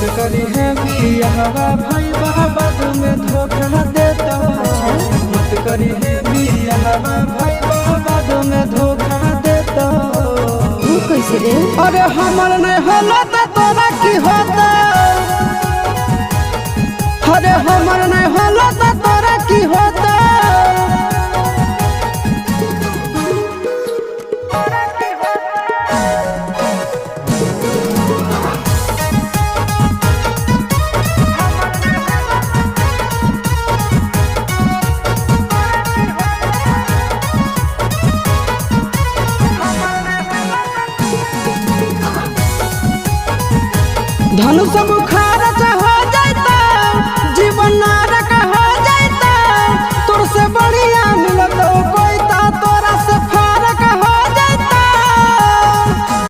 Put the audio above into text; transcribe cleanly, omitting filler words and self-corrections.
मत करी है बियाहवा भाई बाद में धोखा देता। मत करी है बियाहवा भाई बाद में धोखा देता। वो कैसे रे? अरे हमर नहीं होला तो तोरा की होता। अरे हमर नहीं होला तो तोरा की होता। धनुष मुखा